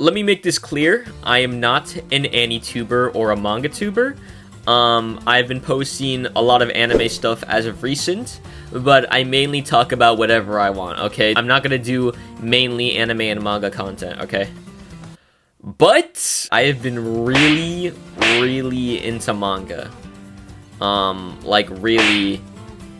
let me make this clear. I am not an anime-tuber or a manga-tuber. I've been posting a lot of anime stuff as of recent, but I mainly talk about whatever I want, okay? I'm not gonna do mainly anime and manga content, okay? But I have been really, really into manga. Like really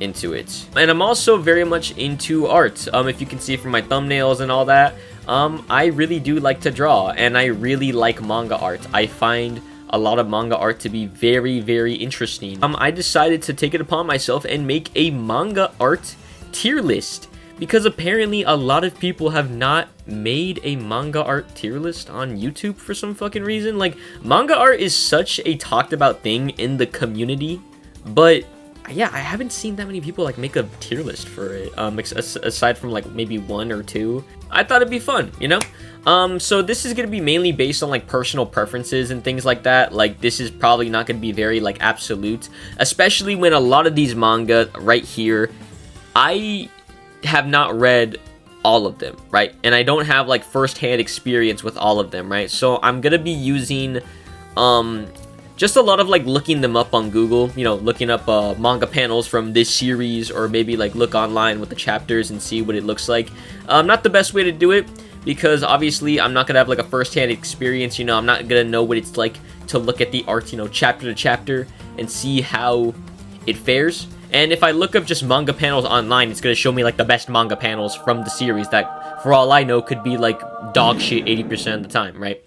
into it. And I'm also very much into art. If you can see from my thumbnails and all that, I really do like to draw, and I really like manga art. I find a lot of manga art to be very, very interesting. I decided to take it upon myself and make a manga art tier list, because apparently a lot of people have not made a manga art tier list on YouTube for some fucking reason. Like, manga art is such a talked about thing in the community, but yeah, I haven't seen that many people like make a tier list for it, aside from like maybe 1 or 2. I thought it'd be fun, you know? So this is gonna be mainly based on like personal preferences and things like that. Like, this is probably not gonna be very like absolute, especially when a lot of these manga right here, I have not read all of them, right? And I don't have like first-hand experience with all of them, right? So I'm gonna be using just a lot of like looking them up on Google, you know, looking up manga panels from this series, or maybe like look online with the chapters and see what it looks like. Not the best way to do it, because obviously I'm not gonna have like a first-hand experience, you know. I'm not gonna know what it's like to look at the art, you know, chapter to chapter and see how it fares. And if I look up just manga panels online, it's gonna show me like the best manga panels from the series that, for all I know, could be like dog shit 80% of the time, right?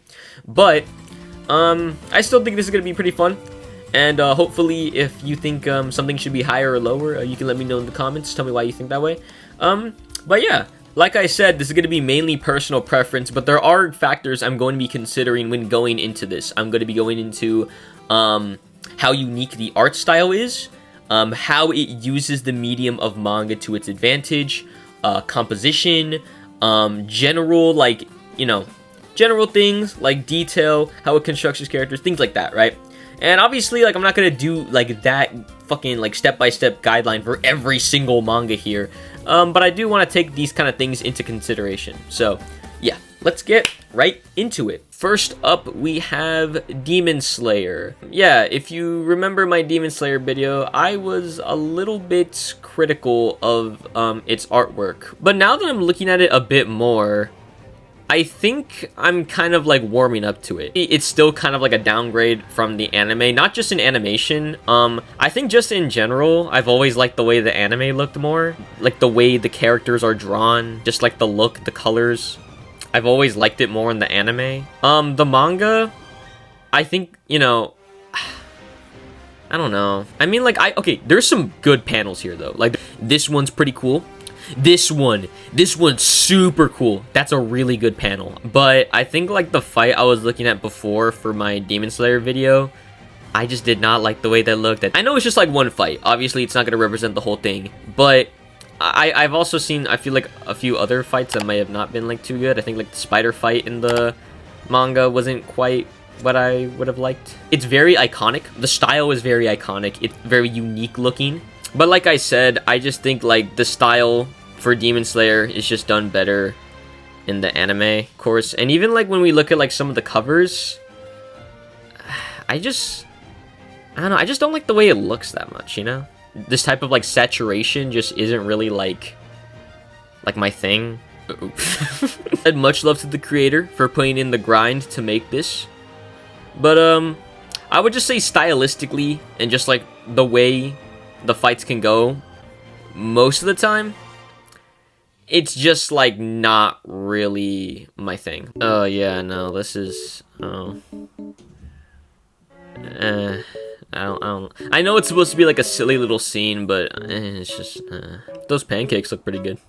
But I still think this is gonna be pretty fun, and hopefully if you think something should be higher or lower, you can let me know in the comments. Tell me why you think that way. But yeah, like I said, this is gonna be mainly personal preference, but there are factors I'm going to be considering when going into this. I'm going to be going into how unique the art style is, how it uses the medium of manga to its advantage, composition, general, like, you know, general things like detail, how it constructs its characters, things like that, right? And obviously, like, I'm not gonna do like that fucking like step-by-step guideline for every single manga here, but I do want to take these kind of things into consideration. So yeah, let's get right into it. First up, we have Demon Slayer. Yeah, if you remember my Demon Slayer video, I was a little bit critical of its artwork, but now that I'm looking at it a bit more, I think I'm kind of like warming up to it. It's still kind of like a downgrade from the anime, not just in animation. I think just in general, I've always liked the way the anime looked more. Like the way the characters are drawn, just like the look, the colors. I've always liked it more in the anime. The manga, I think, you know, I don't know. I mean, like, okay, there's some good panels here though. Like, this one's pretty cool. This one's super cool. That's a really good panel. But I think like the fight I was looking at before for my Demon Slayer video, I just did not like the way that looked. I know it's just like one fight. Obviously, it's not going to represent the whole thing. But I've also seen, I feel like, a few other fights that may have not been like too good. I think like the spider fight in the manga wasn't quite what I would have liked. It's very iconic. The style is very iconic. It's very unique looking. But like I said, I just think like the style for Demon Slayer is just done better in the anime, of course. And even like when we look at like some of the covers, I don't know, I just don't like the way it looks that much, you know? This type of like saturation just isn't really like my thing. And much love to the creator for putting in the grind to make this. But I would just say stylistically and just like the way the fights can go most of the time, it's just like not really my thing. Oh yeah, no, this is I know it's supposed to be like a silly little scene, but it's just those pancakes look pretty good.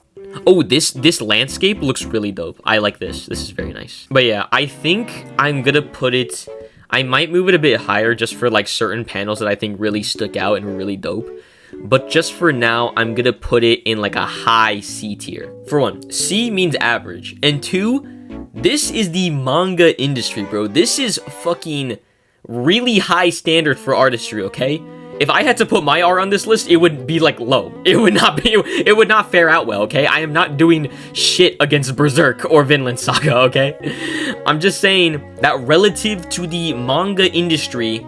Oh, this landscape looks really dope. I like this. This is very nice. But yeah, I think I'm gonna put it, I might move it a bit higher just for like certain panels that I think really stuck out and were really dope. But just for now, I'm gonna put it in like a high C tier. For one, C means average. And two, this is the manga industry, bro. This is fucking really high standard for artistry, okay? if I had to put my art on this list, it would be like low. It would not fare out well, okay? I am not doing shit against Berserk or Vinland Saga, okay? I'm just saying that relative to the manga industry,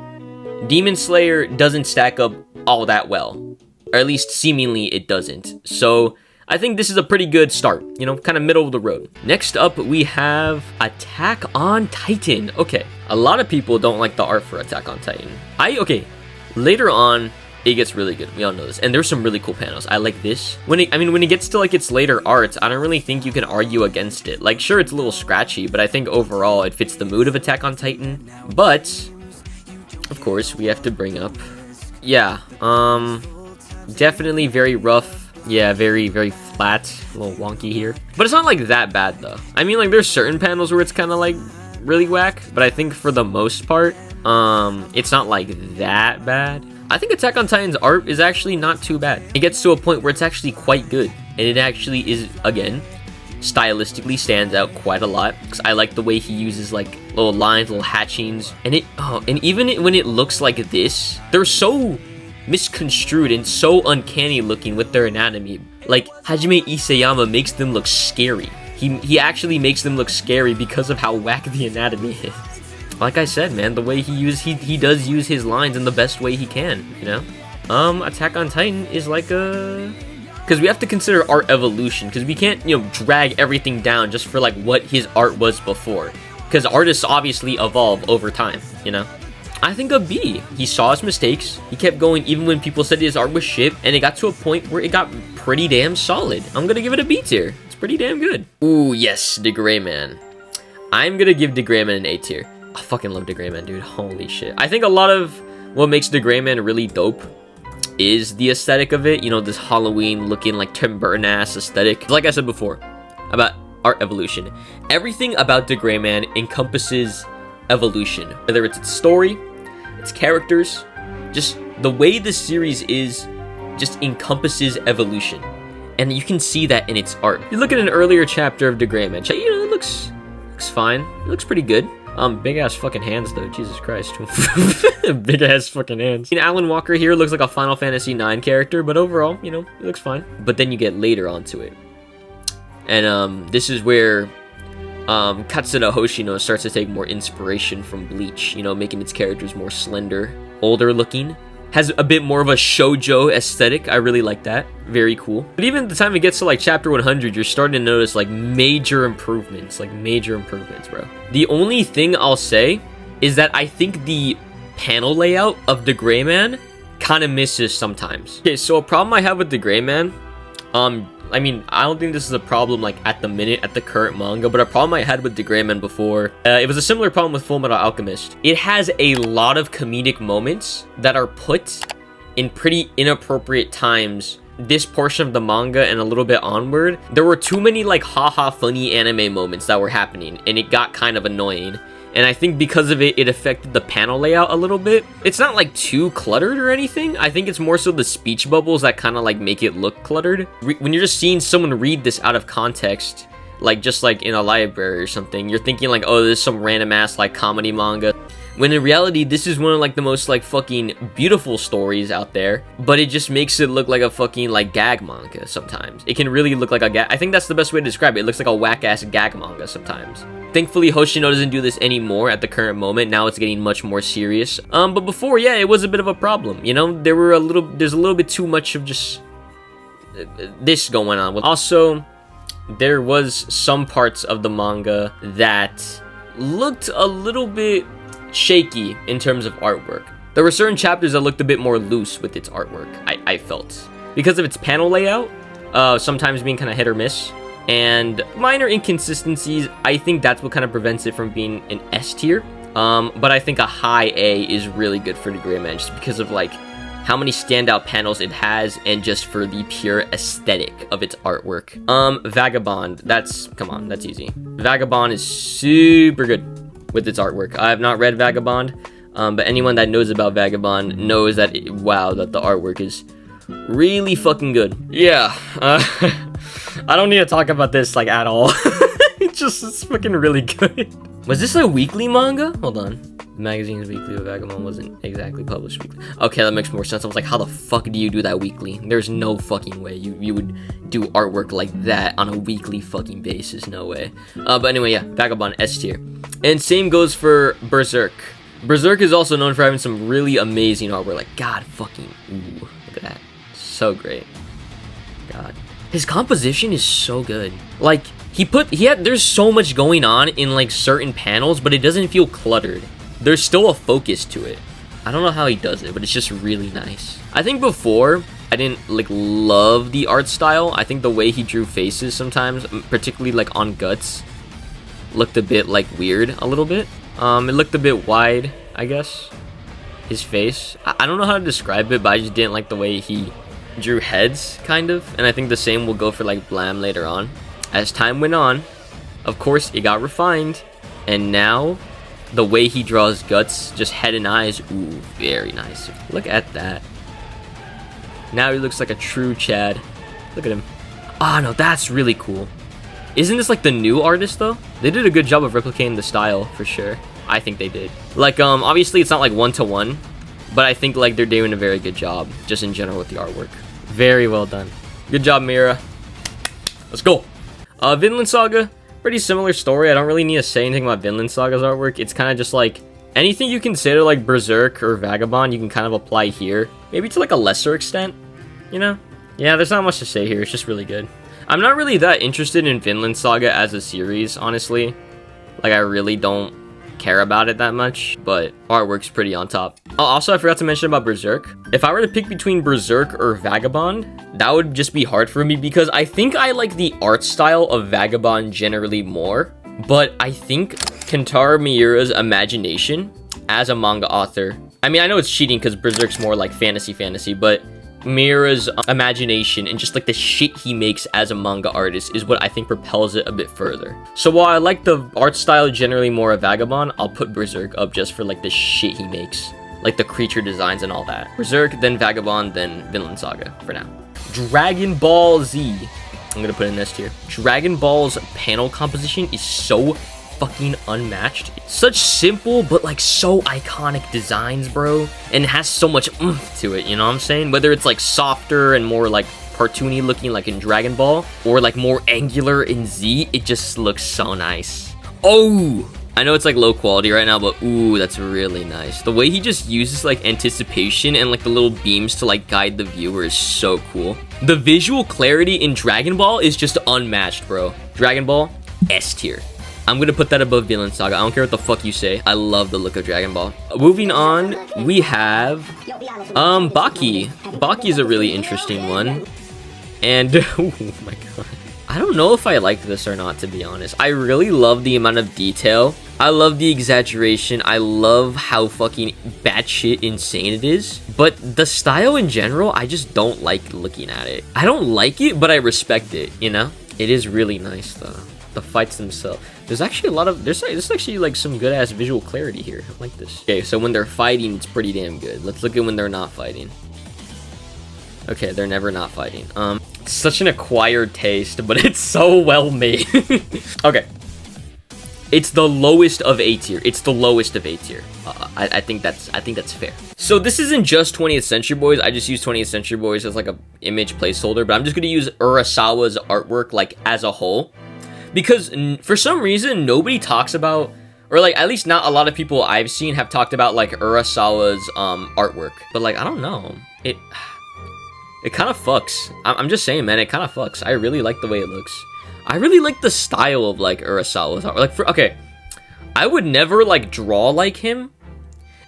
Demon Slayer doesn't stack up all that well. Or at least seemingly it doesn't. So I think this is a pretty good start, you know, kind of middle of the road. Next up, we have Attack on Titan. Okay, a lot of people don't like the art for Attack on Titan. Okay, later on, it gets really good. We all know this. And there's some really cool panels. I like this. When it gets to like its later art, I don't really think you can argue against it. Like, sure, it's a little scratchy, but I think overall it fits the mood of Attack on Titan. But, of course, we have to bring up, yeah, definitely very rough. Yeah, very, very flat, a little wonky here. But it's not like that bad though. I mean, like there's certain panels where it's kind of like really whack, but I think for the most part, it's not like that bad. I think Attack on Titan's art is actually not too bad. It gets to a point where it's actually quite good. And it actually is, again, stylistically stands out quite a lot. Because I like the way he uses like little lines, little hatchings. And and even when it looks like this, they're so misconstrued and so uncanny looking with their anatomy. Like Hajime Isayama makes them look scary. He actually makes them look scary because of how whack the anatomy is. Like I said, man, the way he does use his lines in the best way he can, you know? Attack on Titan is like because we have to consider art evolution, because we can't, you know, drag everything down just for like what his art was before. Because artists obviously evolve over time, you know? I think a B. He saw his mistakes. He kept going even when people said his art was shit, and it got to a point where it got pretty damn solid. I'm gonna give it a B tier. It's pretty damn good. Ooh, yes, The Gray Man. I'm gonna give The Gray Man an A tier. I fucking love The Gray Man, dude. Holy shit. I think a lot of what makes The Gray Man really dope is the aesthetic of it. You know, this Halloween looking like Tim Burton ass aesthetic. Like I said before about art evolution, everything about The Gray Man encompasses evolution, whether it's its story, its characters, just the way the series is just encompasses evolution, and you can see that in its art. You look at an earlier chapter of The Gray Man, you know, it looks fine, it looks pretty good. Big ass fucking hands though, Jesus Christ. Big ass fucking hands. I mean, Alan Walker here looks like a Final Fantasy IX character, but overall, you know, it looks fine. But then you get later onto it, and this is where Katsura Hoshino starts to take more inspiration from Bleach, you know, making its characters more slender, older looking, has a bit more of a shoujo aesthetic. I really like that. Very cool. But even at the time it gets to like chapter 100, you're starting to notice like major improvements, bro. The only thing I'll say is that I think the panel layout of The Gray Man kind of misses sometimes. Okay, so a problem I have with The Gray Man, I mean, I don't think this is a problem like at the current manga, but a problem I had with The Gray Man before, it was a similar problem with Fullmetal Alchemist. It has a lot of comedic moments that are put in pretty inappropriate times. This portion of the manga and a little bit onward, there were too many like haha funny anime moments that were happening, and it got kind of annoying. And I think because of it, it affected the panel layout a little bit. It's not like too cluttered or anything. I think it's more so the speech bubbles that kind of like make it look cluttered. When you're just seeing someone read this out of context, like just like in a library or something, you're thinking like, oh, this is some random ass like comedy manga. When in reality, this is one of like the most like fucking beautiful stories out there, but it just makes it look like a fucking like gag manga sometimes. It can really look like a gag. I think that's the best way to describe it. It looks like a whack ass gag manga sometimes. Thankfully, Hoshino doesn't do this anymore at the current moment. Now it's getting much more serious. But before, yeah, it was a bit of a problem. You know, there's a little bit too much of just this going on. Also, there was some parts of the manga that looked a little bit shaky in terms of artwork. There were certain chapters that looked a bit more loose with its artwork, I felt. Because of its panel layout, sometimes being kind of hit or miss, and minor inconsistencies, I think that's what kind of prevents it from being an S tier. But I think a high A is really good for The Gray Man, just because of like how many standout panels it has, and just for the pure aesthetic of its artwork. Vagabond, that's easy. Vagabond is super good with its artwork. I have not read Vagabond, but anyone that knows about Vagabond knows that, that the artwork is really fucking good. Yeah, I don't need to talk about this like at all. It's fucking really good. Was this a weekly manga? Hold on. Magazine's weekly, but Vagabond wasn't exactly published weekly. Okay, that makes more sense. I was like, how the fuck do you do that weekly? There's no fucking way you would do artwork like that on a weekly fucking basis. No way. But anyway, yeah, Vagabond, S tier. And same goes for Berserk. Berserk is also known for having some really amazing artwork. Like, God fucking, ooh, look at that. So great. God. His composition is so good. Like, there's so much going on in, like, certain panels, but it doesn't feel cluttered. There's still a focus to it. I don't know how he does it, but it's just really nice. I think before, I didn't, like, love the art style. I think the way he drew faces sometimes, particularly, like, on Guts, looked a bit, like, weird a little bit. It looked a bit wide, I guess. His face. I don't know how to describe it, but I just didn't like the way he drew heads, kind of. And I think the same will go for, like, Blam later on. As time went on, of course, it got refined. And now, the way he draws Guts, just head and eyes, ooh, very nice. Look at that. Now he looks like a true Chad. Look at him. Ah, no, that's really cool. Isn't this like the new artist though? They did a good job of replicating the style for sure. I think they did. Like, obviously it's not like one-to-one, but I think like they're doing a very good job just in general with the artwork. Very well done. Good job, Mira. Let's go. Vinland Saga, pretty similar story. I don't really need to say anything about Vinland Saga's artwork. It's kind of just like anything you consider like Berserk or Vagabond, you can kind of apply here. Maybe to like a lesser extent, you know? Yeah, there's not much to say here. It's just really good. I'm not really that interested in Vinland Saga as a series, honestly. Like, I really don't care about it that much, but artwork's pretty on top. Also, I forgot to mention about Berserk. If I were to pick between Berserk or Vagabond, that would just be hard for me because I think I like the art style of Vagabond generally more, but I think Kentaro Miura's imagination as a manga author, I mean, I know it's cheating because Berserk's more like fantasy, but Miura's imagination and just like the shit he makes as a manga artist is what I think propels it a bit further. So while I like the art style generally more of Vagabond, I'll put Berserk up just for like the shit he makes. Like the creature designs and all that. Berserk, then Vagabond, then Vinland Saga for now. Dragon Ball Z. I'm gonna put in this tier. Dragon Ball's panel composition is so fucking unmatched. Such simple but like so iconic designs, bro, and it has so much oomph to it, you know what I'm saying? Whether it's like softer and more like cartoony looking like in Dragon Ball, or like more angular in Z, it just looks so nice. Oh, I know it's like low quality right now, but ooh, that's really nice. The way he just uses like anticipation and like the little beams to like guide the viewer is so cool. The visual clarity in Dragon Ball is just unmatched, bro. Dragon Ball, S tier. I'm gonna put that above Vinland Saga. I don't care what the fuck you say. I love the look of Dragon Ball. Moving on, we have Baki. Baki is a really interesting one. And oh my god. I don't know if I like this or not, to be honest. I really love the amount of detail. I love the exaggeration. I love how fucking batshit insane it is. But the style in general, I just don't like looking at it. I don't like it, but I respect it, you know? It is really nice though. The fights themselves. There's actually a lot of, there's actually like some good ass visual clarity here. I like this. Okay, so when they're fighting, it's pretty damn good. Let's look at when they're not fighting. Okay, they're never not fighting. It's such an acquired taste, but it's so well made. Okay. It's the lowest of A tier. It's the lowest of A tier. I think that's fair. So this isn't just 20th Century Boys. I just use 20th Century Boys as like a image placeholder, but I'm just gonna use Urasawa's artwork like as a whole. Because for some reason, nobody talks about, or like at least not a lot of people I've seen have talked about like Urasawa's artwork. But like, I don't know. It kind of fucks. I'm just saying, man, it kind of fucks. I really like the way it looks. I really like the style of like Urasawa's art. Like okay, I would never like draw like him.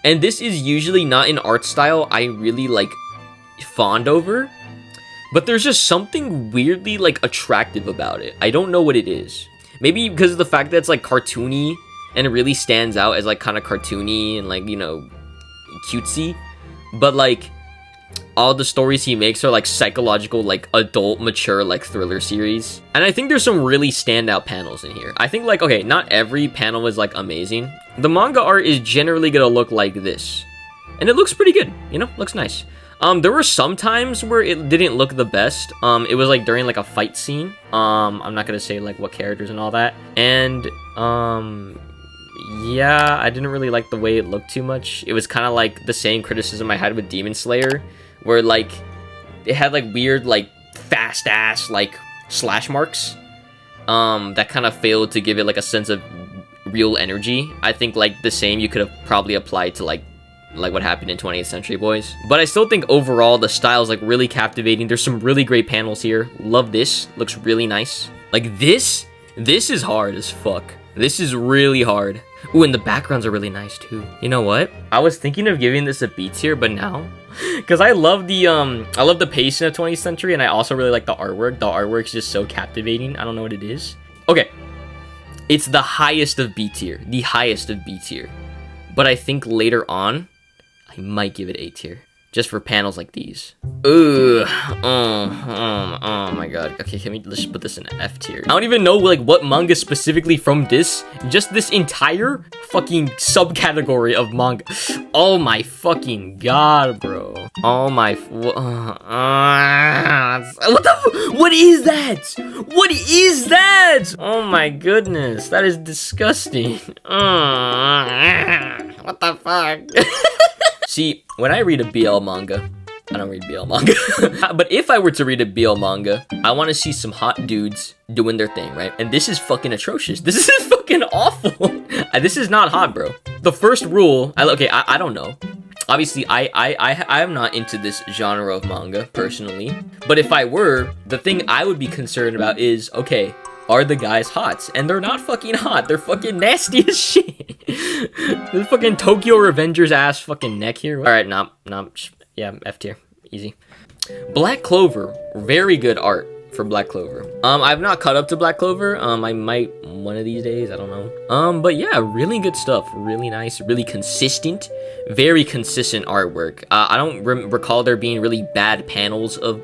And this is usually not an art style I really like fond over. But there's just something weirdly, like, attractive about it. I don't know what it is. Maybe because of the fact that it's, like, cartoony, and it really stands out as, like, kind of cartoony and, like, you know, cutesy. But, like, all the stories he makes are, like, psychological, like, adult, mature, like, thriller series. And I think there's some really standout panels in here. I think, like, okay, not every panel is, like, amazing. The manga art is generally gonna look like this. And it looks pretty good, you know? Looks nice. There were some times where it didn't look the best. It was like during like a fight scene. I'm not gonna say like what characters and all that. And yeah, I didn't really like the way it looked too much. It was kind of like the same criticism I had with Demon Slayer, where like it had like weird like fast ass like slash marks that kind of failed to give it like a sense of real energy. I think like the same you could have probably applied to like what happened in 20th Century Boys. But I still think overall the style is like really captivating. There's some really great panels here. Love this. Looks really nice. Like this is hard as fuck. This is really hard. Ooh, and the backgrounds are really nice too. You know what? I was thinking of giving this a B tier, but now, because I love the pacing of 20th Century, and I also really like the artwork. The artwork's just so captivating. I don't know what it is. Okay, it's the highest of B tier. The highest of B tier. But I think later on, I might give it A tier. Just for panels like these. Ooh, oh my god. Okay, let's put this in F tier. I don't even know like what manga specifically from this. Just this entire fucking subcategory of manga. Oh my fucking god, bro. Oh my, what is that? What is that? Oh my goodness, that is disgusting. What the fuck? See, when I read a BL manga, I don't read BL manga, but if I were to read a BL manga, I want to see some hot dudes doing their thing, right? And this is fucking atrocious. This is fucking awful. This is not hot, bro. The first rule, I don't know. Obviously, I'm not into this genre of manga, personally. But if I were, the thing I would be concerned about is, okay, are the guys hot? And they're not fucking hot. They're fucking nasty as shit. This fucking Tokyo Revengers ass fucking neck here. Alright, nah, yeah, F tier. Easy. Black Clover. Very good art for Black Clover. I've not caught up to Black Clover. I might one of these days. I don't know. But yeah, really good stuff. Really nice. Really consistent. Very consistent artwork. I don't recall there being really bad panels of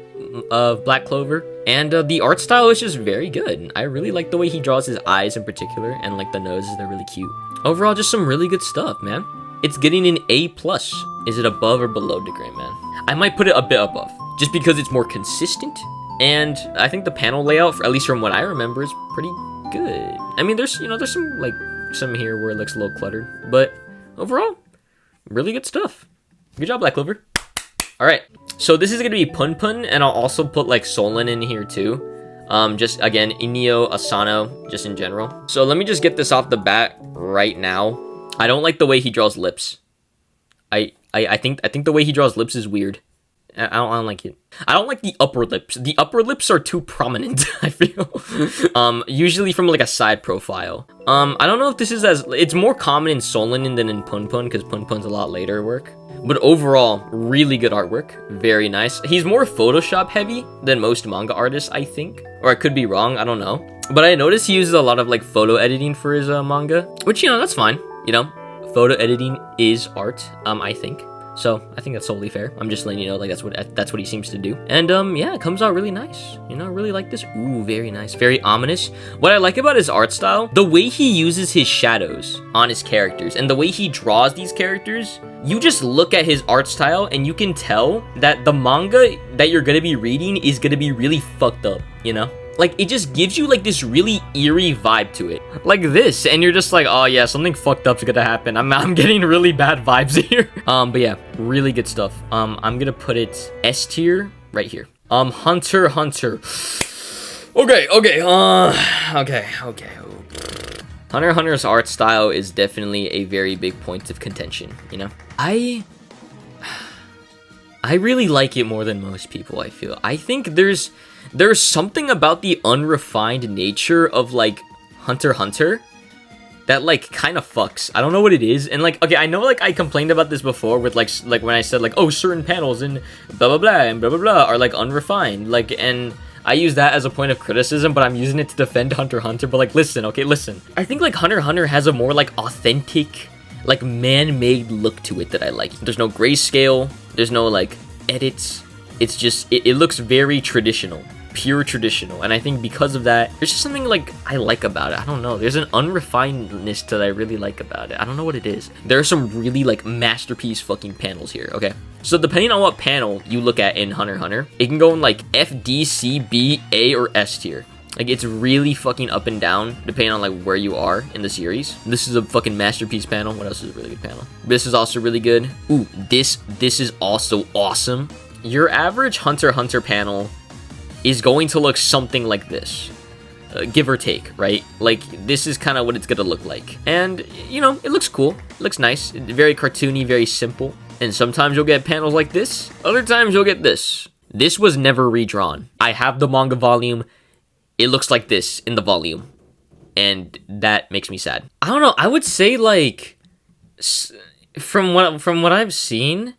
Black Clover. And the art style is just very good. I really like the way he draws his eyes in particular, and like the noses, they're really cute. Overall, just some really good stuff, man. It's getting an A+. Is it above or below degree, man? I might put it a bit above, just because it's more consistent, and I think the panel layout, at least from what I remember, is pretty good. I mean, there's some here where it looks a little cluttered, but overall, really good stuff. Good job, Black Clover. All right, so this is gonna be Pun Pun, and I'll also put like Solon in here too. Just again, Inyo, Asano, just in general. So let me just get this off the bat right now. I don't like the way he draws lips. I think the way he draws lips is weird. I don't like it. I don't like the upper lips. The upper lips are too prominent, I feel. Usually from like a side profile. I don't know if this is it's more common in Solon than in Pun Pun, because Pun Pun's a lot later work. But overall, really good artwork. Very nice. He's more Photoshop heavy than most manga artists, I think. Or I could be wrong, I don't know. But I noticed he uses a lot of like photo editing for his manga. Which, you know, that's fine. You know, photo editing is art, I think. So I think that's totally fair. I'm just letting you know, like that's what he seems to do. And yeah, it comes out really nice. You know, I really like this. Ooh, very nice, very ominous. What I like about his art style, the way he uses his shadows on his characters and the way he draws these characters, you just look at his art style and you can tell that the manga that you're gonna be reading is gonna be really fucked up, you know? Like, it just gives you, like, this really eerie vibe to it. Like this, and you're just like, oh, yeah, something fucked up's gonna happen. I'm getting really bad vibes here. But yeah, really good stuff. I'm gonna put it S tier right here. Hunter x Hunter. Okay. Hunter x Hunter's art style is definitely a very big point of contention, you know? I really like it more than most people, I feel. I think there's something about the unrefined nature of, like, Hunter x Hunter that, like, kind of fucks. I don't know what it is. And, like, okay, I know, like, I complained about this before with, like when I said, like, oh, certain panels and blah, blah, blah, and blah, blah, blah are, like, unrefined. Like, and I use that as a point of criticism, but I'm using it to defend Hunter x Hunter. But, like, listen, okay, listen. I think, like, Hunter x Hunter has a more, like, authentic, like, man-made look to it that I like. There's no grayscale. There's no, like, edits. It's just, it looks very traditional. Pure traditional, and I think because of that, there's just something like I like about it. I don't know, there's an unrefinedness that I really like about it. I don't know what it is. There are some really like masterpiece fucking panels here. Okay, so depending on what panel you look at in Hunter x Hunter, it can go in like F, D, C, B, A, or S tier. Like, it's really fucking up and down, depending on, like, where you are in the series. This is a fucking masterpiece panel. What else is a really good panel? This is also really good. Ooh, this is also awesome. Your average Hunter x Hunter panel is going to look something like this. Give or take, right? Like, this is kind of what it's gonna look like. And, you know, it looks cool. It looks nice. Very cartoony, very simple. And sometimes you'll get panels like this. Other times you'll get this. This was never redrawn. I have the manga volume. It looks like this in the volume. And that makes me sad. I don't know. I would say, like, from what I've seen,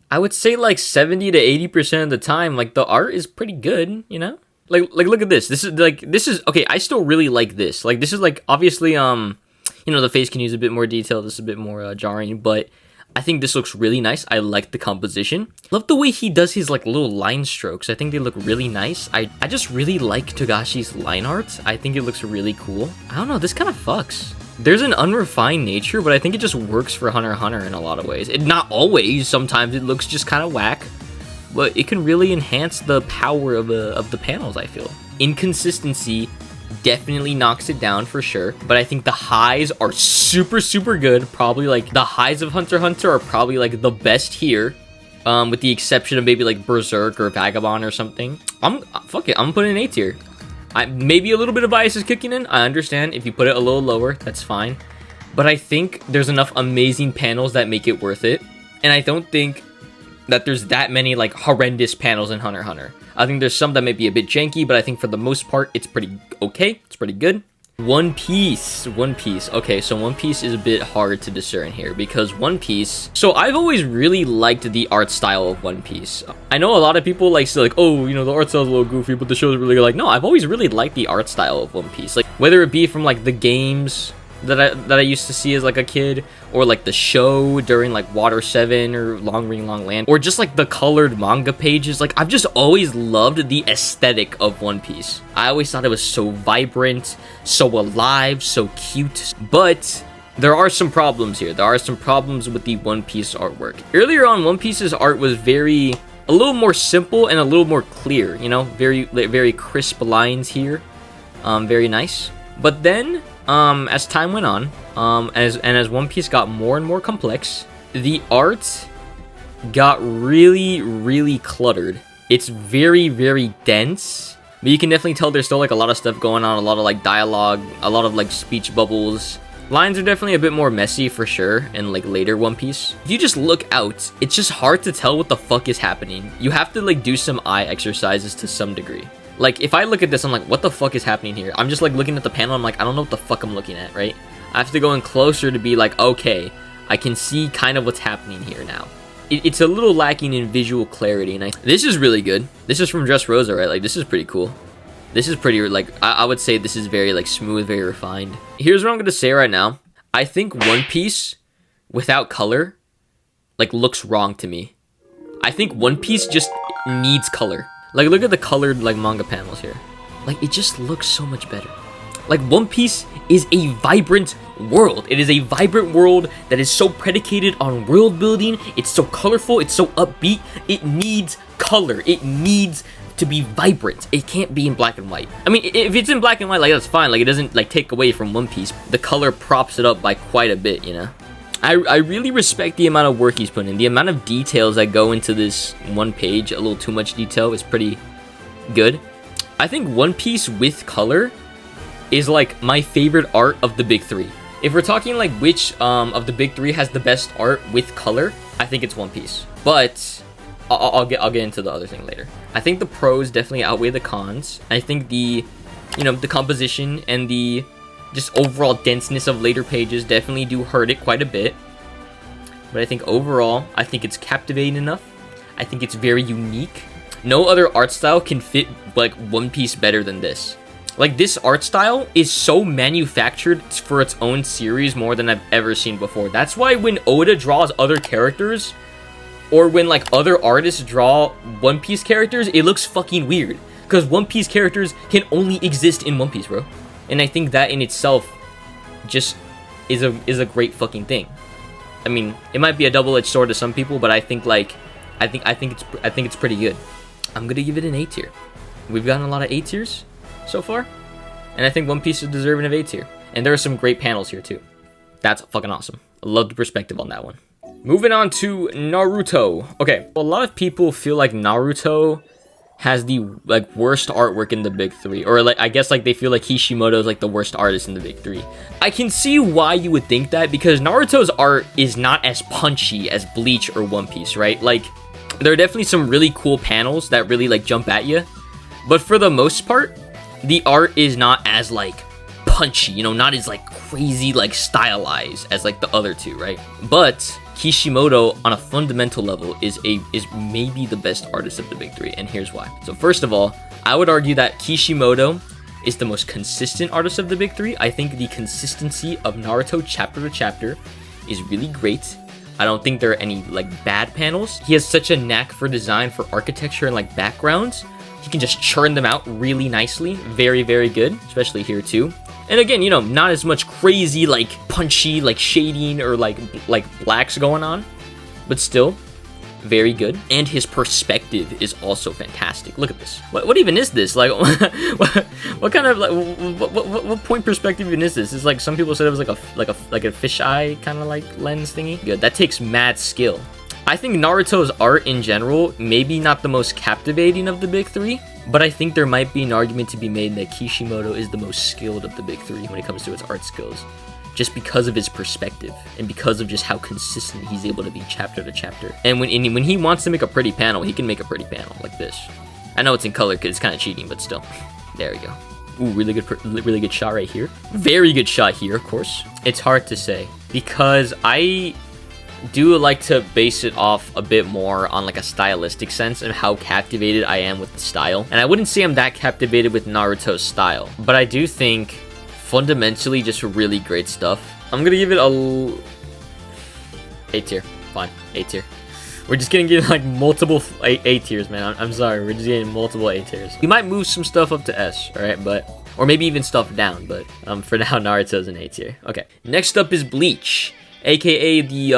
I would say, like, 70 to 80% of the time, like, the art is pretty good, you know? Like, look at this. This is, okay, I still really like this. Like, this is, like, obviously, you know, the face can use a bit more detail. This is a bit more jarring, but I think this looks really nice. I like the composition. Love the way he does his, like, little line strokes. I think they look really nice. I just really like Togashi's line art. I think it looks really cool. I don't know, this kind of fucks. There's an unrefined nature, but I think it just works for Hunter x Hunter in a lot of ways. Not always. Sometimes it looks just kind of whack, but it can really enhance the power of the panels, I feel. Inconsistency definitely knocks it down for sure, but I think the highs are super, super good. Probably, like, the highs of Hunter x Hunter are probably, like, the best here, with the exception of maybe, like, Berserk or Vagabond or something. Fuck it, I'm putting an A tier. Maybe a little bit of bias is kicking in. I understand. If you put it a little lower, that's fine. But I think there's enough amazing panels that make it worth it, and I don't think that there's that many, like, horrendous panels in Hunter x Hunter. I think there's some that may be a bit janky, but I think for the most part, it's pretty okay. It's pretty good. One Piece. Okay, so One Piece is a bit hard to discern here, because One Piece... So I've always really liked the art style of One Piece. I know a lot of people, like, say, like, oh, you know, the art style's a little goofy, but the show's really good. Like, no, I've always really liked the art style of One Piece. Like, whether it be from, like, the games that I used to see as, like, a kid, or, like, the show during, like, Water 7 or Long Ring Long Land, or just, like, the colored manga pages. Like, I've just always loved the aesthetic of One Piece. I always thought it was so vibrant, so alive, so cute. But there are some problems here. There are some problems with the One Piece artwork. Earlier on, One Piece's art was a little more simple and a little more clear, you know? Very crisp lines here. Very nice. But then, as time went on, as One Piece got more and more complex, the art got really, really cluttered. It's very, very dense, but you can definitely tell there's still, like, a lot of stuff going on, a lot of, like, dialogue, a lot of, like, speech bubbles. Lines are definitely a bit more messy for sure in, like, later One Piece. If you just look out, it's just hard to tell what the fuck is happening. You have to, like, do some eye exercises to some degree. Like, if I look at this, I'm like, what the fuck is happening here? I'm just, like, looking at the panel, I'm like, I don't know what the fuck I'm looking at, right? I have to go in closer to be like, okay, I can see kind of what's happening here now. It's a little lacking in visual clarity, and this is really good. This is from Dressrosa, right? Like, this is pretty cool. This is pretty, like, I would say this is very, like, smooth, very refined. Here's what I'm gonna say right now. I think One Piece, without color, like, looks wrong to me. I think One Piece just needs color. Like, look at the colored, like, manga panels here. Like, it just looks so much better. Like, One Piece is a vibrant world. It is a vibrant world that is so predicated on world building. It's so colorful. It's so upbeat. It needs color. It needs to be vibrant. It can't be in black and white. I mean, if it's in black and white, like, that's fine. Like, it doesn't, like, take away from One Piece. The color props it up by quite a bit, you know? I really respect the amount of work he's put in. The amount of details that go into this one page, a little too much detail, is pretty good. I think One Piece with color is, like, my favorite art of the big three. If we're talking, like, which of the big three has the best art with color, I think it's One Piece. But I'll get into the other thing later. I think the pros definitely outweigh the cons. I think the, you know, the composition and the just overall denseness of later pages definitely do hurt it quite a bit. But I think overall, I think it's captivating enough. I think it's very unique. No other art style can fit, like, One Piece better than this. Like, this art style is so manufactured for its own series more than I've ever seen before. That's why when Oda draws other characters, or when, like, other artists draw One Piece characters, it looks fucking weird. Because One Piece characters can only exist in One Piece, bro. And I think that in itself just is a great fucking thing. I mean, it might be a double-edged sword to some people, but I think, like, I think it's pretty good. I'm gonna give it an A tier. We've gotten a lot of A tiers, so far. And I think One Piece is deserving of A tier. And there are some great panels here too. That's fucking awesome. I love the perspective on that one. Moving on to Naruto. Okay, a lot of people feel like Naruto has the like worst artwork in the big three, or like I guess like they feel like Kishimoto is like the worst artist in the big three. I can see why you would think that, because Naruto's art is not as punchy as Bleach or One Piece, right? Like there are definitely some really cool panels that really like jump at you, but for the most part the art is not as like punchy, you know, not as like crazy like stylized as like the other two, right? But Kishimoto on a fundamental level is maybe the best artist of the big three, and here's why. So first of all, I would argue that Kishimoto is the most consistent artist of the big three. I think the consistency of Naruto chapter to chapter is really great. I don't think there are any like bad panels. He has such a knack for design, for architecture and like backgrounds. He can just churn them out really nicely. Very, very good, especially here too. And again, you know, not as much crazy, like, punchy, like, shading or, like blacks going on. But still, very good. And his perspective is also fantastic. Look at this. What even is this? Like, what kind of, like, what point perspective even is this? It's like, some people said it was like a fisheye kind of, like, lens thingy. Good. That takes mad skill. I think Naruto's art in general, maybe not the most captivating of the big three, but I think there might be an argument to be made that Kishimoto is the most skilled of the big three when it comes to its art skills, just because of his perspective and because of just how consistent he's able to be chapter to chapter. And when he wants to make a pretty panel, he can make a pretty panel like this. I know it's in color because it's kind of cheating, but still. There we go. Ooh, really good shot right here. Very good shot here, of course. It's hard to say because I do like to base it off a bit more on like a stylistic sense and how captivated I am with the style. And I wouldn't say I'm that captivated with Naruto's style, but I do think fundamentally just really great stuff. I'm gonna give it a A tier. Fine, A tier. We're just gonna give like multiple A tiers, man. I'm sorry, we're just getting multiple A tiers. We might move some stuff up to S, all right, or maybe even stuff down, but for now Naruto's an A tier. Okay, next up is Bleach, aka the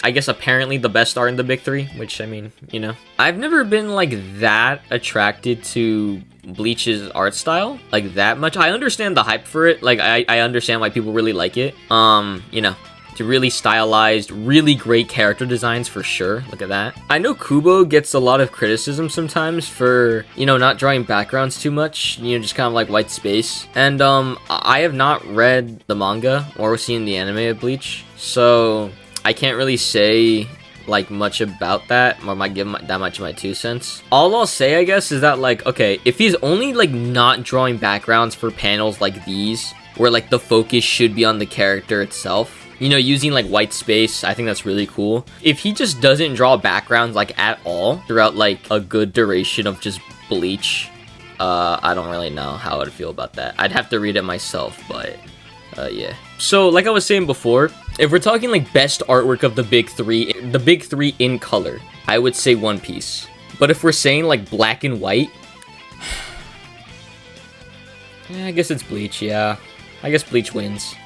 I guess apparently the best art in the big three, which I mean, you know, I've never been like that attracted to Bleach's art style like that much. I understand the hype for it, like I understand why people really like it. You know, it's really stylized, really great character designs for sure. Look at that. I know Kubo gets a lot of criticism sometimes for, you know, not drawing backgrounds too much, you know, just kind of like white space. And I have not read the manga or seen the anime of Bleach, so I can't really say like much about that, or might give that much of my 2 cents. All I'll say, I guess, is that like, okay, if he's only like not drawing backgrounds for panels like these, where like the focus should be on the character itself, you know, using like white space, I think that's really cool. If he just doesn't draw backgrounds like at all throughout like a good duration of just Bleach, I don't really know how I'd feel about that. I'd have to read it myself, but yeah. So like I was saying before, if we're talking like best artwork of the big three in color, I would say One Piece. But if we're saying like black and white, yeah, I guess it's Bleach. Yeah, I guess Bleach wins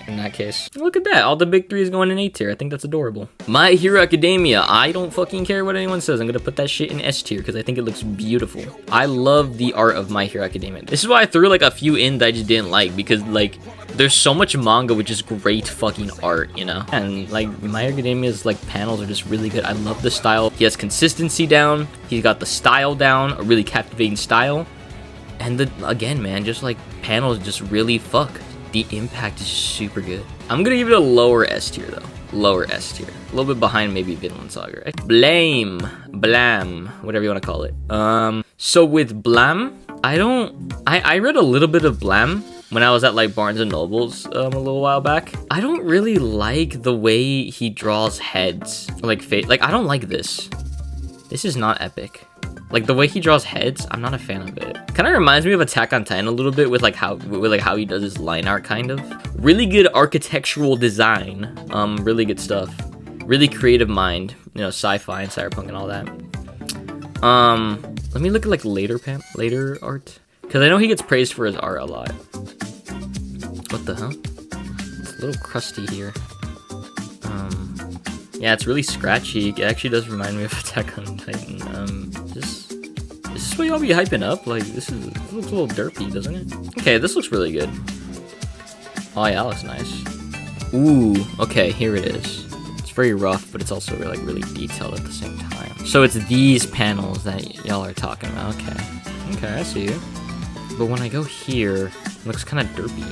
in that case. Look at that, all the big three is going in A tier. I think that's adorable. My Hero Academia, I don't fucking care what anyone says. I'm gonna put that shit in S tier because I think it looks beautiful. I love the art of My Hero Academia. This is why I threw like a few in that I just didn't like, because like there's so much manga with just great fucking art, you know? And like My Hero Academia's like panels are just really good. I love the style. He has consistency down. He's got the style down, a really captivating style. And again, man, just like panels just really fuck. The impact is super good. I'm gonna give it a lower S tier though. Lower S tier. A little bit behind maybe Vinland Saga, right? Blam, whatever you want to call it. So with Blam, I read a little bit of Blam when I was at like Barnes and Nobles a little while back. I don't really like the way he draws heads, like face. Like I don't like this. This is not epic. Like the way he draws heads, I'm not a fan of it. Kind of reminds me of Attack on Titan a little bit with how he does his line art kind of. Really good architectural design. Really good stuff. Really creative mind. You know, sci-fi and cyberpunk and all that. Let me look at like later art, because I know he gets praised for his art a lot. What the hell? It's a little crusty here. Yeah, it's really scratchy. It actually does remind me of Attack on Titan. Just Is this what y'all be hyping up? Like, this looks a little derpy, doesn't it? Okay, this looks really good. Oh yeah, that looks nice. Ooh, okay, here it is. It's very rough, but it's also really detailed at the same time. So it's these panels that y'all are talking about. Okay, I see you. But when I go here, it looks kind of derpy.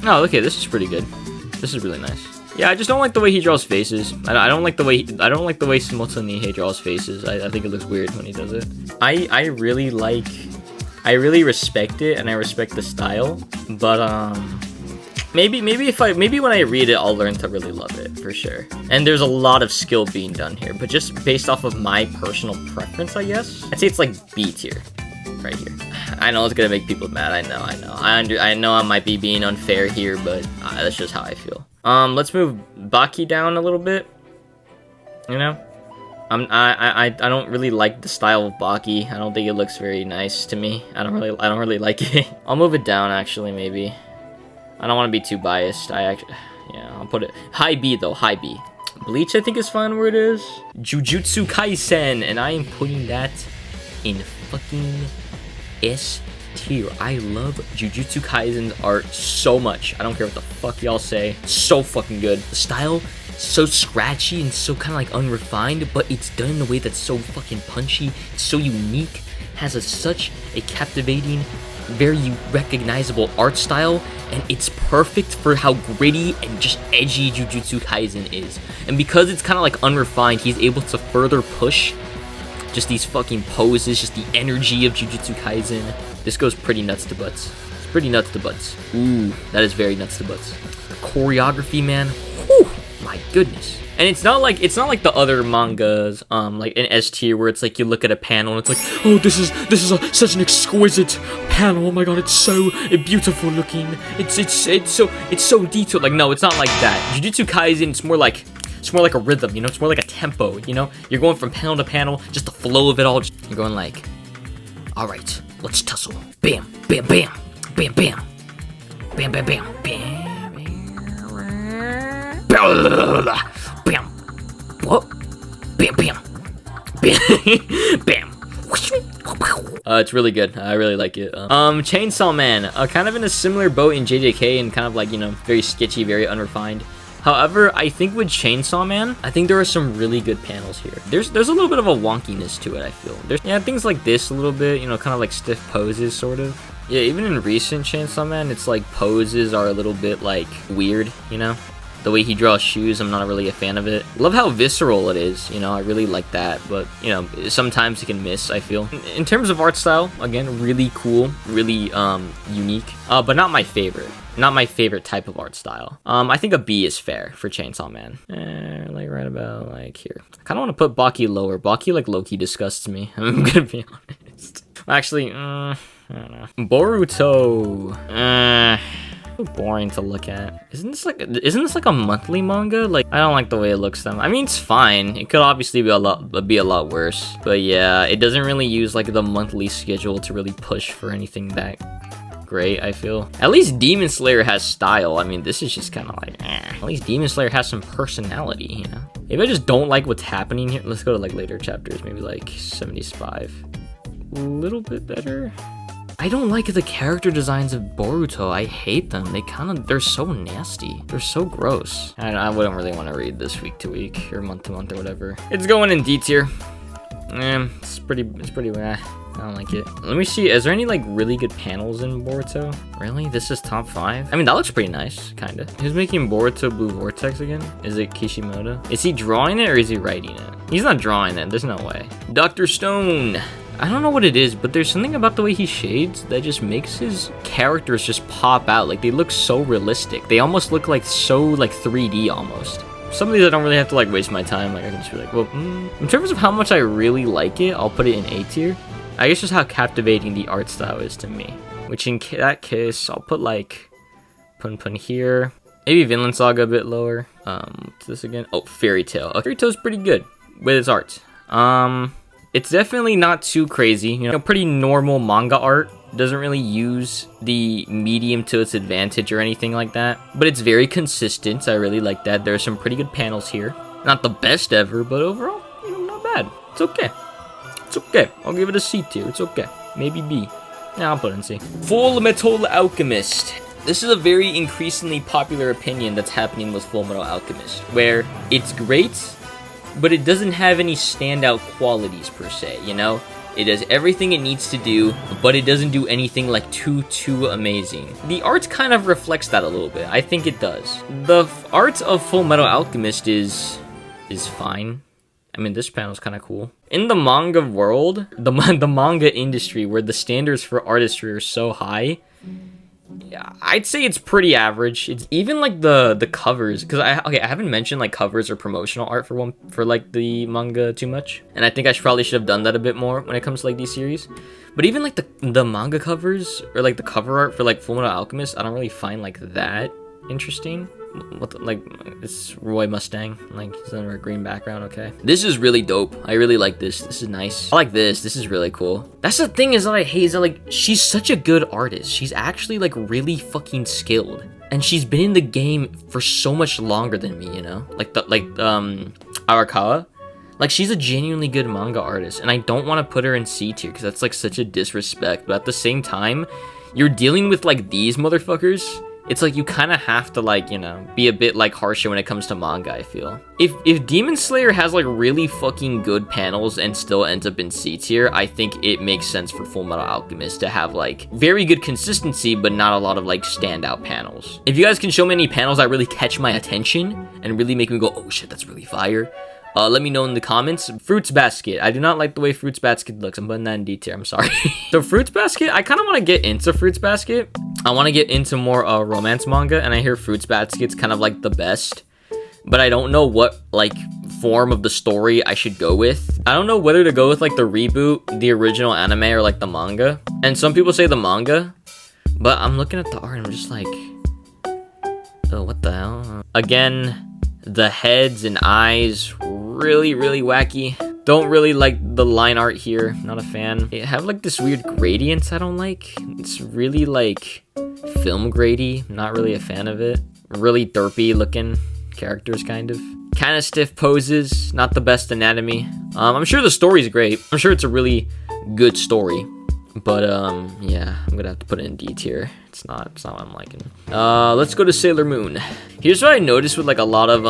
Oh, okay, this is pretty good. This is really nice. Yeah, I just don't like the way he draws faces. I don't like the way Shimoto Nihei draws faces. I think it looks weird when he does it. I really respect it, and I respect the style. But maybe when I read it, I'll learn to really love it for sure. And there's a lot of skill being done here, but just based off of my personal preference, I guess I'd say it's like B tier, right here. I know it's gonna make people mad. I know I might be being unfair here, but that's just how I feel. Let's move Baki down a little bit. You know, I don't really like the style of Baki. I don't think it looks very nice to me. I don't really like it. I'll move it down actually, maybe. I don't want to be too biased. Yeah, I'll put it high B though, high B. Bleach I think is fine where it is. Jujutsu Kaisen, and I am putting that in fucking S tier. I love Jujutsu Kaisen's art so much. I don't care what the fuck y'all say. It's so fucking good. The style, so scratchy and so kind of like unrefined, but it's done in a way that's so fucking punchy. It's so unique. Has such a captivating, very recognizable art style, and it's perfect for how gritty and just edgy Jujutsu Kaisen is. And because it's kind of like unrefined, he's able to further push just these fucking poses, just the energy of Jujutsu Kaisen. This goes pretty nuts to butts. It's pretty nuts to butts. Ooh, that is very nuts to butts. The choreography, man. Whew, my goodness. And it's not like the other mangas, like in S tier, where it's like you look at a panel and it's like, oh, this is such an exquisite panel. Oh my god, it's so beautiful looking. It's so detailed. Like, no, it's not like that. Jujutsu Kaisen, it's more like a rhythm, you know. It's more like a tempo, you know. You're going from panel to panel, just the flow of it all. You're going like, all right, let's tussle. Bam, bam, bam, bam, bam, bam, bam, bam, bam, bam. Bam! What? Bam! Bam! Bam! Bam! It's really good. I really like it. Chainsaw Man, kind of in a similar boat in JJK, and kind of like, you know, very sketchy, very unrefined. However, I think with Chainsaw Man, I think there are some really good panels here. There's a little bit of a wonkiness to it, I feel. There's things like this a little bit, you know, kind of like stiff poses, sort of. Yeah, even in recent Chainsaw Man, it's like poses are a little bit like weird, you know. The way he draws shoes, I'm not really a fan of it. Love how visceral it is, you know, I really like that, but, you know, sometimes it can miss, I feel. In terms of art style, again, really cool, really unique, but not my favorite. Not my favorite type of art style. I think a B is fair for Chainsaw Man. Like right about like here. I kind of want to put Baki lower. Baki like low-key disgusts me, I'm gonna be honest. Actually, I don't know. Boruto. So boring to look at. Isn't this like a monthly manga? Like, I don't like the way it looks though. I mean, it's fine. It could obviously be a lot worse. But yeah, it doesn't really use like the monthly schedule to really push for anything that great, I feel. At least Demon Slayer has style. I mean, this is just kind of like, At least Demon Slayer has some personality, you know? Maybe I just don't like what's happening here. Let's go to like later chapters, maybe like 75. A little bit better. I don't like the character designs of Boruto. I hate them. They're so nasty. They're so gross. I wouldn't really want to read this week to week or month to month or whatever. It's going in D tier. It's pretty I don't like it. Let me see. Is there any like really good panels in Boruto? Really? This is top 5? I mean, that looks pretty nice, kind of. Who's making Boruto Blue Vortex again? Is it Kishimoto? Is he drawing it or is he writing it? He's not drawing it. There's no way. Dr. Stone. I don't know what it is, but there's something about the way he shades that just makes his characters just pop out. Like, they look so realistic. They almost look like so, like, 3D almost. Some of these I don't really have to, like, waste my time. Like, I can just be like, well, In terms of how much I really like it, I'll put it in A tier. I guess just how captivating the art style is to me. Which in that case, I'll put, like, Pun here. Maybe Vinland Saga a bit lower. What's this again? Oh, Fairy Tail. Fairy Tail's pretty good with its art. It's definitely not too crazy, you know, pretty normal manga art. Doesn't really use the medium to its advantage or anything like that. But it's very consistent, I really like that. There are some pretty good panels here. Not the best ever, but overall, you know, not bad. It's okay. It's okay. I'll give it a C tier. It's okay. Maybe B. Yeah, I'll put it in C. Fullmetal Alchemist. This is a very increasingly popular opinion that's happening with Fullmetal Alchemist, where it's great, but it doesn't have any standout qualities per se, you know? It does everything it needs to do, but it doesn't do anything like too amazing. The art kind of reflects that a little bit. I think it does. The art of Fullmetal Alchemist is fine. I mean, this panel's kind of cool. In the manga world, the manga industry, where the standards for artistry are so high, yeah, I'd say it's pretty average. It's even like the covers, because I haven't mentioned like covers or promotional art for like the manga too much, and I think I probably should have done that a bit more when it comes to like these series. But even like the manga covers or like the cover art for like Fullmetal Alchemist, I don't really find like that interesting. Like, it's Roy Mustang, like, he's under a green background, okay. This is really dope. I really like this. This is nice. I like this. This is really cool. That's the thing is that I hate, is that, like, she's such a good artist. She's actually, like, really fucking skilled. And she's been in the game for so much longer than me, you know? Arakawa. Like, she's a genuinely good manga artist, and I don't want to put her in C tier, because that's, like, such a disrespect. But at the same time, you're dealing with, like, these motherfuckers. It's like you kind of have to, like, you know, be a bit like harsher when it comes to manga, I feel. If Demon Slayer has like really fucking good panels and still ends up in C tier, I think it makes sense for Fullmetal Alchemist to have like very good consistency but not a lot of like standout panels. If you guys can show me any panels that really catch my attention and really make me go, oh shit, that's really fire, let me know in the comments. Fruits Basket. I do not like the way Fruits Basket looks. I'm putting that in D tier. I'm sorry. So Fruits Basket, I kind of want to get into Fruits Basket. I want to get into more romance manga, and I hear Fruits Basket's kind of like the best. But I don't know what like form of the story I should go with. I don't know whether to go with like the reboot, the original anime, or like the manga. And some people say the manga, but I'm looking at the art and I'm just like, oh, what the hell? Again, the heads and eyes, really wacky. Don't really like the line art here. Not a fan. They have like this weird gradients I don't like. It's really like film grady. Not really a fan of it. Really derpy looking characters, kind of. Kind of stiff poses. Not the best anatomy. I'm sure the story's great. I'm sure it's a really good story. But yeah, I'm gonna have to put it in D tier. It's not what I'm liking. Let's go to Sailor Moon. Here's what I noticed with like a lot of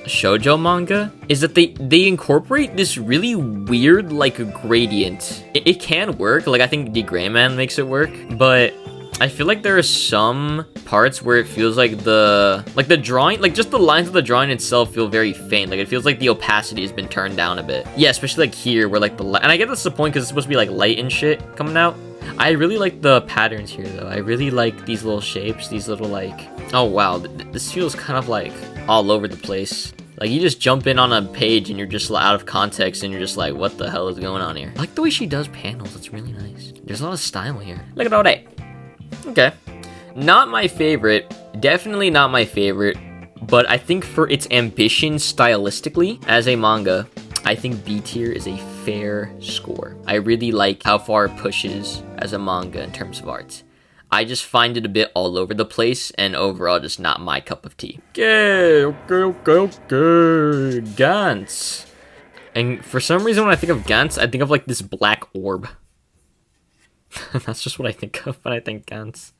shoujo manga is that they incorporate this really weird like gradient. It can work. Like I think the Gray Man makes it work, but I feel like there are some parts where it feels like the drawing, like just the lines of the drawing itself feel very faint. Like it feels like the opacity has been turned down a bit. Yeah, especially like here where like and I get that's the point because it's supposed to be like light and shit coming out. I really like the patterns here though. I really like these little shapes, these little like, oh wow, this feels kind of like all over the place. Like you just jump in on a page and you're just out of context and you're just like, what the hell is going on here? I like the way she does panels. It's really nice. There's a lot of style here. Look at all that. Okay. Not my favorite. Definitely not my favorite. But I think for its ambition stylistically as a manga, I think B tier is a fair score. I really like how far it pushes as a manga in terms of art. I just find it a bit all over the place and overall just not my cup of tea. Okay. Gantz. And for some reason when I think of Gantz, I think of like this black orb. That's just what I think of when I think Gantz.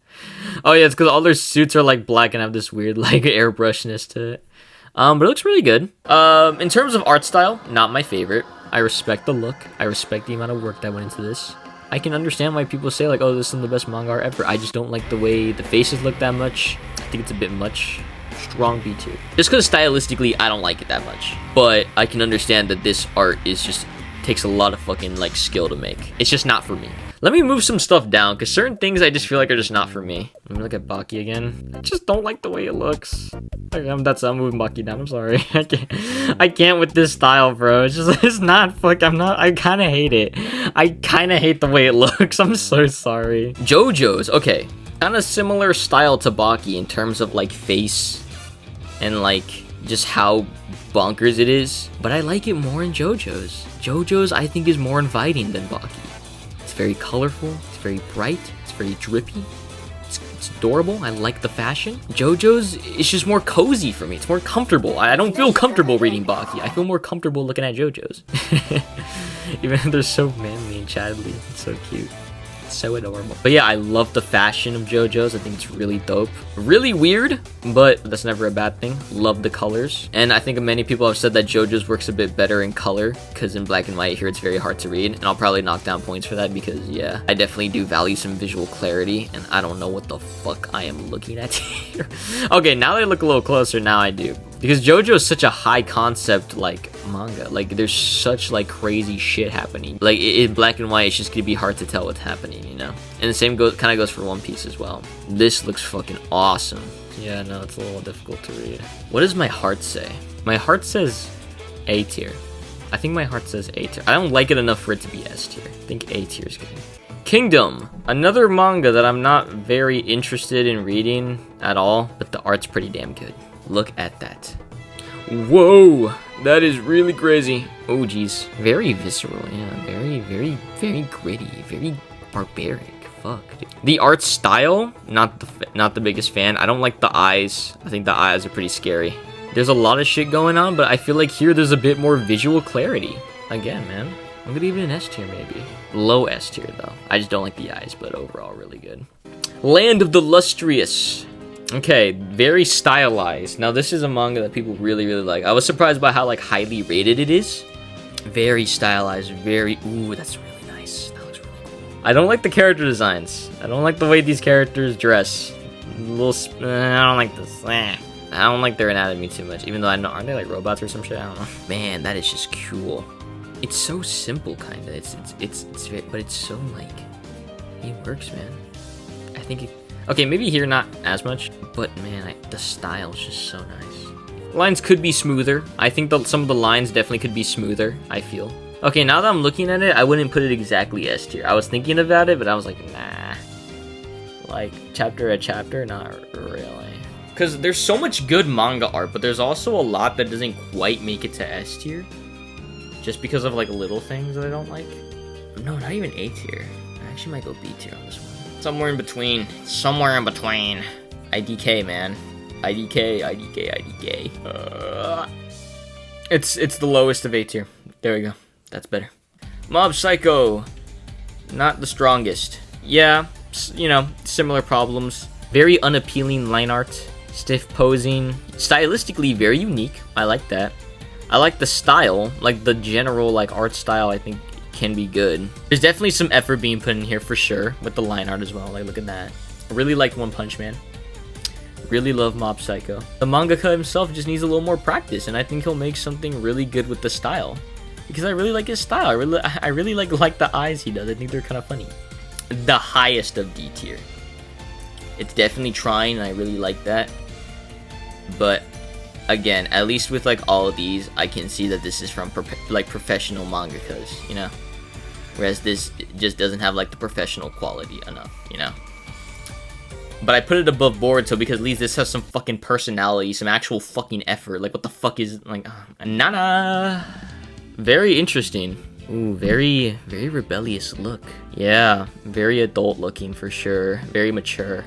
Oh yeah, it's because all their suits are like black and have this weird like airbrushness to it. But it looks really good. In terms of art style, not my favorite. I respect the look. I respect the amount of work that went into this. I can understand why people say like, oh, this is the best manga art ever. I just don't like the way the faces look that much. I think it's a bit much. Strong B2. Just because stylistically, I don't like it that much. But I can understand that this art is just takes a lot of fucking like skill to make. It's just not for me. Let me move some stuff down, because certain things I just feel like are just not for me. Let me look at Baki again. I just don't like the way it looks. I'm moving Baki down, I'm sorry. I can't with this style, bro. It's not, I kind of hate it. I kind of hate the way it looks. I'm so sorry. JoJo's, okay. Kind of similar style to Baki in terms of like face and like just how bonkers it is. But I like it more in JoJo's. JoJo's, I think, is more inviting than Baki. It's very colorful, it's very bright, it's very drippy, it's It's adorable. I like the fashion. JoJo's, it's just more cozy for me. It's more comfortable. I don't feel comfortable reading Baki. I feel more comfortable looking at JoJo's. Even though they're so manly and childly. It's so cute. So adorable. But yeah, I love the fashion of JoJo's. I think it's really dope. Really weird, but that's never a bad thing. Love the colors. And I think many people have said that JoJo's works a bit better in color, because in black and white here it's very hard to read. And I'll probably knock down points for that because, yeah, I definitely do value some visual clarity, and I don't know what the fuck I am looking at here. Okay, now that I look a little closer, now I do. Because JoJo is such a high concept, like, manga. Like, there's such, like, crazy shit happening. Like, in black and white, it's just gonna be hard to tell what's happening, you know? And the same kind of goes for One Piece as well. This looks fucking awesome. Yeah, no, it's a little difficult to read. What does my heart say? My heart says A tier. I think my heart says A tier. I don't like it enough for it to be S tier. I think A tier is good. Kingdom. Another manga that I'm not very interested in reading at all, but the art's pretty damn good. Look at that. Whoa, that is really crazy. Oh, geez. Very visceral, yeah. Very gritty. Very barbaric. Fuck, dude. The art style, not the biggest fan. I don't like the eyes. I think the eyes are pretty scary. There's a lot of shit going on, but I feel like here there's a bit more visual clarity. Again, man. I'm gonna give it an S tier, maybe. Low S tier, though. I just don't like the eyes, but overall, really good. Land of the Lustruous. Okay, very stylized. Now, this is a manga that people really, really like. I was surprised by how, like, highly rated it is. Very stylized, very... Ooh, that's really nice. That looks really cool. I don't like the character designs. I don't like the way these characters dress. I don't like this. I don't like their anatomy too much, even though I know... Aren't they, like, robots or some shit? I don't know. Man, that is just cool. It's so simple, kind of. It's very... But it's so, like... It works, man. I think it... Okay, maybe here not as much, but man, the style's just so nice. Lines could be smoother. I think some of the lines definitely could be smoother, I feel. Okay, now that I'm looking at it, I wouldn't put it exactly S tier. I was thinking about it, but I was like, nah. Like, chapter at chapter? Not really. Because there's so much good manga art, but there's also a lot that doesn't quite make it to S tier. Just because of, like, little things that I don't like. No, not even A tier. I actually might go B tier on this one. Somewhere in between. Somewhere in between. IDK, man. IDK. It's the lowest of A tier. There we go. That's better. Mob Psycho. Not the strongest. Yeah, you know, similar problems. Very unappealing line art. Stiff posing. Stylistically very unique. I like that. I like the style. Like the general like art style, I think can be good. There's definitely some effort being put in here for sure with the line art as well. Like, look at that. I really like One Punch Man. Really love Mob Psycho. The mangaka himself just needs a little more practice, and I think he'll make something really good with the style. Because I really like his style. I really like the eyes he does. I think they're kind of funny. The highest of D tier. It's definitely trying, and I really like that. But again, at least with like all of these, I can see that this is from like professional mangakas, you know? Whereas this just doesn't have like the professional quality enough, you know? But I put it above Boruto because at least this has some fucking personality, some actual fucking effort. Like, what the fuck is, like, Nana? Very interesting. Ooh, very rebellious look. Yeah, very adult looking for sure. Very mature.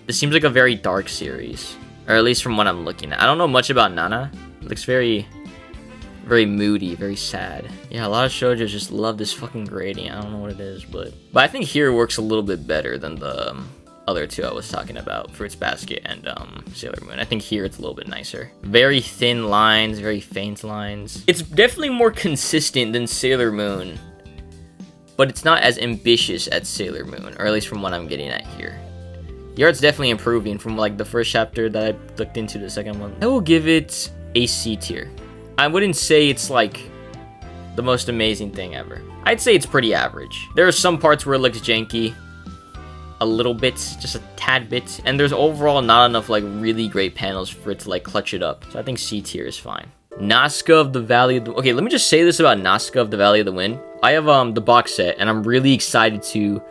This seems like a very dark series. Or at least from what I'm looking at. I don't know much about Nana. It looks very moody, very sad. Yeah, a lot of shoujos just love this fucking gradient. I don't know what it is, but I think here it works a little bit better than the other two I was talking about, Fruits Basket and Sailor Moon. I think here it's a little bit nicer. Very thin lines, very faint lines. It's definitely more consistent than Sailor Moon, but it's not as ambitious as Sailor Moon, or at least from what I'm getting at here. The art's definitely improving from like the first chapter that I looked into the second one. I will give it a C tier. I wouldn't say it's like the most amazing thing ever. I'd say it's pretty average. There are some parts where it looks janky, a little bit, just a tad bit, and there's overall not enough like really great panels for it to like clutch it up. So I think C tier is fine. Nausicaa of the Valley of the... Okay, let me just say this about Nausicaa of the Valley of the Wind. I have the box set, and I'm really excited to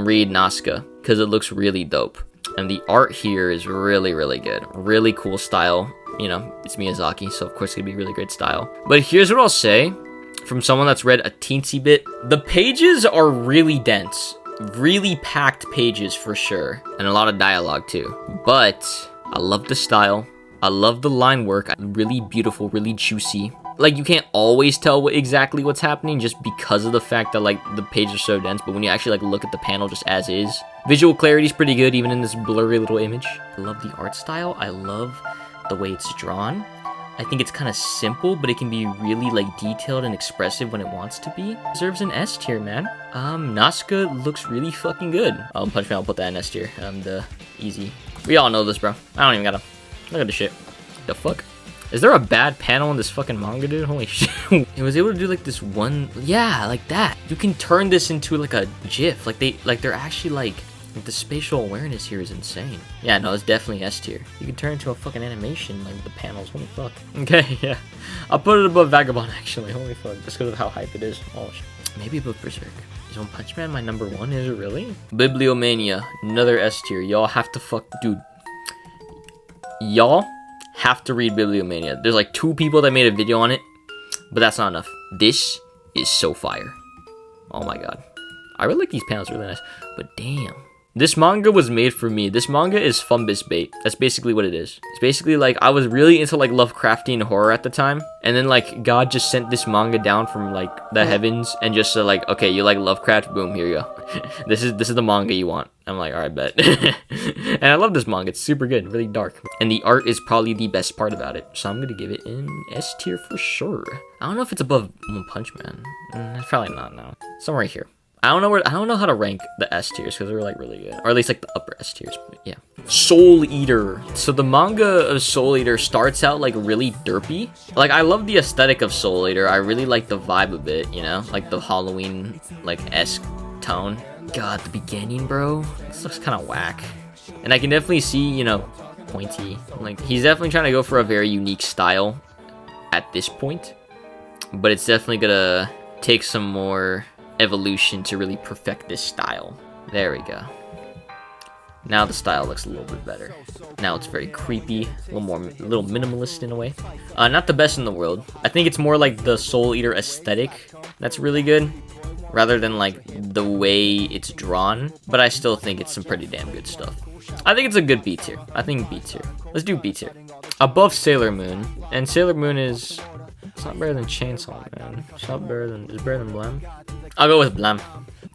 read Nausicaa because it looks really dope. And the art here is really, really good. Really cool style. You know, it's Miyazaki, so of course it's gonna be really great style. But here's what I'll say from someone that's read a teensy bit. The pages are really dense. really packed pages for sure, and a lot of dialogue too. But I love the style. I love the line work. Really beautiful, really juicy. Like, you can't always tell exactly what's happening just because of the fact that, like, the pages are so dense, but when you actually, like, look at the panel just as is, visual clarity is pretty good, even in this blurry little image. I love the art style. I love the way it's drawn. I think it's kind of simple, but it can be really, like, detailed and expressive when it wants to be. Deserves an S tier, man. Nausicaa looks really fucking good. Oh, Punch Man, I'll put that in S tier. Easy. We all know this, bro. I don't even gotta... Look at this shit. The fuck? Is there a bad panel in this fucking manga, dude? Holy shit. It was able to do, like, this one... Yeah, like that. You can turn this into, like, a GIF. Like, they're actually, like... The spatial awareness here is insane. Yeah, no, it's definitely S tier. You can turn it into a fucking animation, like, the panels. Holy fuck. Okay, yeah. I'll put it above Vagabond, actually. Holy fuck. Just because of how hype it is. Oh, shit. Maybe above Berserk. Is One Punch Man my number one? Is it really? Bibliomania. Another S tier. Y'all have to fuck... Dude. Y'all have to read Bibliomania. There's like 2 people that made a video on it, but that's not enough. This is so fire. Oh my god. I really like these panels, really nice, but damn. This manga was made for me. This manga is fumbus bait. That's basically what it is. It's basically like, I was really into like Lovecraftian horror at the time, and then like God just sent this manga down from like the heavens and just said like, okay, you like Lovecraft, boom, here you go. This is the manga you want. I'm like, alright, bet. And I love this manga. It's super good, really dark, and the art is probably the best part about it. So I'm gonna give it an S tier for sure. I don't know if it's above One Punch Man. It's probably not now. Somewhere here. I don't know how to rank the S tiers because they're like really good, or at least like the upper S tiers. But yeah, Soul Eater. So the manga of Soul Eater starts out like really derpy. Like, I love the aesthetic of Soul Eater. I really like the vibe of it, you know, like the Halloween like esque tone. God, the beginning, bro, this looks kind of whack, and I can definitely see, you know, pointy. Like, he's definitely trying to go for a very unique style at this point, but it's definitely gonna take some more evolution to really perfect this style. There we go. Now the style looks a little bit better. Now it's very creepy, a little minimalist in a way. Not the best in the world. I think it's more like the Soul Eater aesthetic that's really good, rather than like the way it's drawn. But I still think it's some pretty damn good stuff. I think it's a good B tier. I think B tier. Let's do B tier. Above Sailor Moon, and Sailor Moon is... It's not better than Chainsaw Man. It's better than Blam. I'll go with Blam.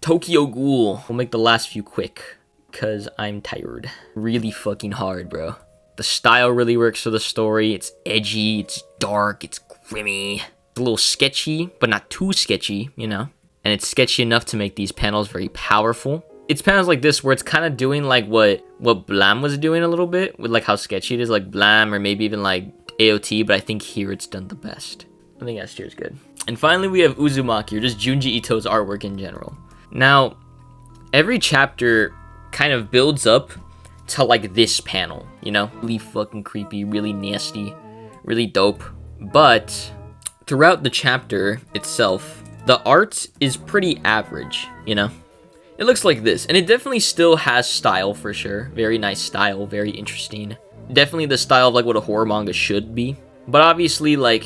Tokyo Ghoul. We'll make the last few quick, cause I'm tired. Really fucking hard, bro. The style really works for the story. It's edgy, it's dark, it's grimy. It's a little sketchy, but not too sketchy, you know? And it's sketchy enough to make these panels very powerful. It's panels like this where it's kind of doing like what Blam was doing a little bit, with like how sketchy it is, like Blam, or maybe even like AOT, but I think here it's done the best. I think S tier is good. And finally, we have Uzumaki, or just Junji Ito's artwork in general. Now, every chapter kind of builds up to like this panel, you know? Really fucking creepy, really nasty, really dope. But throughout the chapter itself, the art is pretty average, you know? It looks like this, and it definitely still has style for sure. Very nice style, very interesting. Definitely the style of like what a horror manga should be. But obviously, like,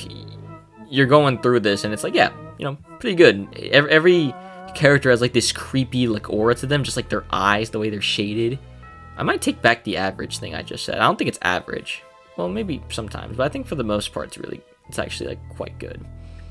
you're going through this and it's like, yeah, you know, pretty good. Every character has like this creepy like aura to them, just like their eyes, the way they're shaded. I might take back the average thing I just said. I don't think it's average. Well, maybe sometimes, but I think for the most part it's actually like quite good.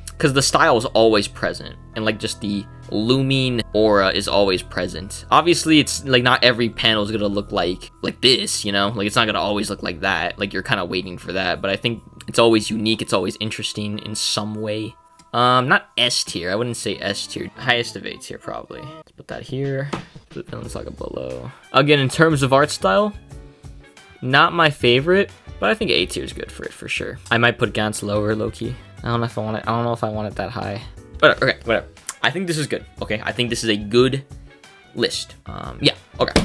Because the style is always present, and like just the looming aura is always present. Obviously, it's like not every panel is gonna look like this, you know? Like, it's not gonna always look like that. Like, you're kind of waiting for that, but I think it's always unique. It's always interesting in some way. Not S tier. I wouldn't say S tier. Highest of A tier, probably. Let's put that here. Put Vinland Saga below. Again, in terms of art style, not my favorite, but I think A tier is good for it for sure. I might put Gantz lower, low key. I don't know if I want it. I don't know if I want it that high. But okay, whatever. I think this is good. Okay, I think this is a good list. Yeah. Okay.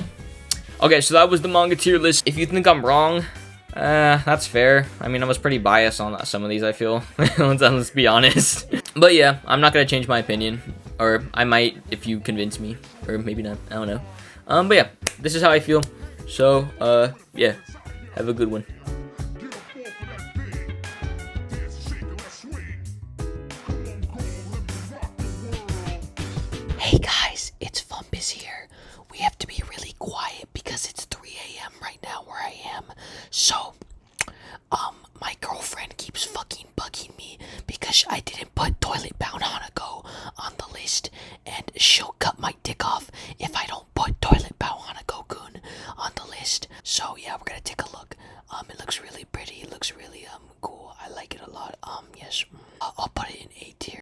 Okay, so that was the manga tier list. If you think I'm wrong, that's fair. I mean, I was pretty biased on some of these, I feel. Let's be honest. But yeah, I'm not gonna change my opinion, or I might if you convince me, or maybe not. I don't know. But yeah, this is how I feel. So, yeah, have a good one. Hey guys, it's Fumbus here. cut my dick off.